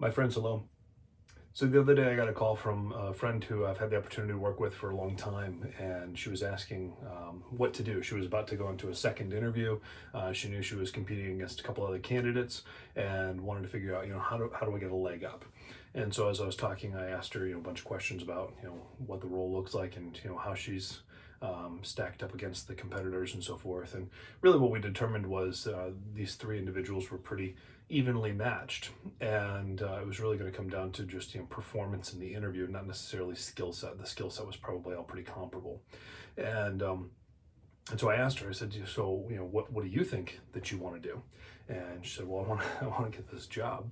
My friends, hello. So the other day I got a call from a friend who I've had the opportunity to work with for a long time, and she was asking what to do. She was about to go into a second interview. She knew she was competing against a couple other candidates and wanted to figure out, how do I get a leg up? And so as I was talking, I asked her, a bunch of questions about, what the role looks like and, how she's stacked up against the competitors and so forth. And really what we determined was these three individuals were pretty evenly matched, and it was really going to come down to just performance in the interview, not necessarily skill set. The skill set was probably all pretty comparable, and and so I asked her. I said, "So what do you think that you want to do?" And she said, "Well, I want to get this job."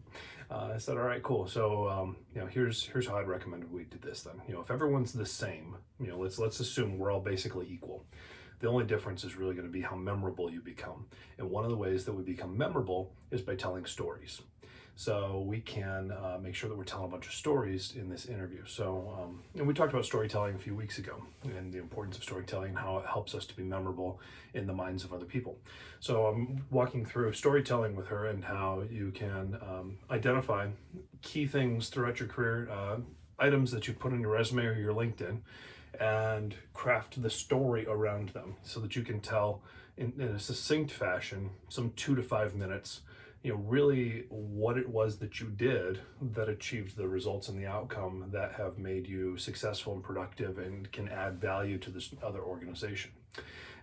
I said, "All right, cool. So here's how I'd recommend we do this then. If everyone's the same, let's assume we're all basically equal. The only difference is really going to be how memorable you become. And one of the ways that we become memorable is by telling stories. So we can make sure that we're telling a bunch of stories in this interview. So, and we talked about storytelling a few weeks ago and the importance of storytelling and how it helps us to be memorable in the minds of other people. So I'm walking through storytelling with her and how you can identify key things throughout your career, items that you put on your resume or your LinkedIn, and craft the story around them so that you can tell in a succinct fashion, some 2 to 5 minutes, really what it was that you did that achieved the results and the outcome that have made you successful and productive and can add value to this other organization.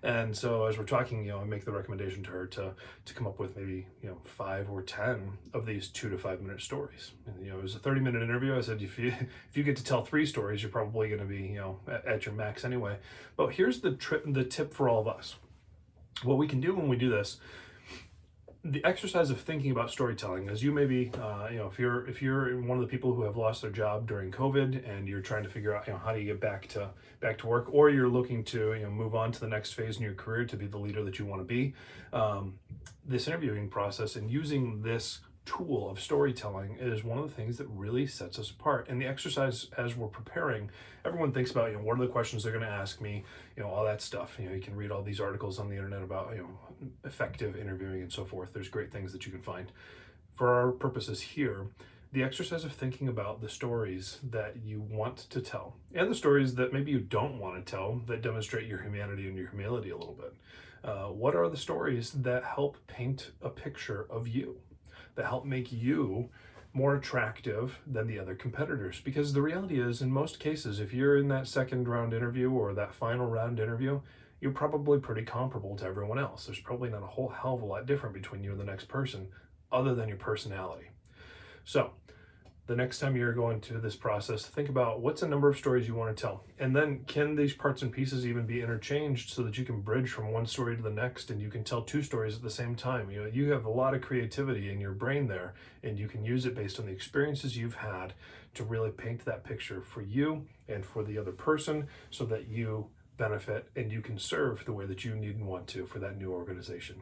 And so as we're talking, I make the recommendation to her to come up with maybe 5 or 10 of these 2 to 5 minute stories. And, it was a 30-minute interview. I said if you get to tell 3 stories, you're probably going to be at your max anyway. But here's the tip for all of us. What we can do when we do this, the exercise of thinking about storytelling, is you maybe if you're one of the people who have lost their job during COVID and you're trying to figure out how do you get back to work, or you're looking to move on to the next phase in your career to be the leader that you want to be. This interviewing process and using this tool of storytelling is one of the things that really sets us apart. And the exercise, as we're preparing, everyone thinks about what are the questions they're going to ask me, all that stuff. You can read all these articles on the internet about effective interviewing and so forth. There's great things that you can find. For our purposes here, the exercise of thinking about the stories that you want to tell and the stories that maybe you don't want to tell that demonstrate your humanity and your humility a little bit. What are the stories that help paint a picture of you, that help make you more attractive than the other competitors? Because the reality is, in most cases, if you're in that second round interview or that final round interview, you're probably pretty comparable to everyone else. There's probably not a whole hell of a lot different between you and the next person other than your personality. So the next time you're going to this process, think about what's a number of stories you want to tell. And then can these parts and pieces even be interchanged so that you can bridge from one story to the next and you can tell 2 stories at the same time? You have a lot of creativity in your brain there, and you can use it based on the experiences you've had to really paint that picture for you and for the other person so that you benefit and you can serve the way that you need and want to for that new organization.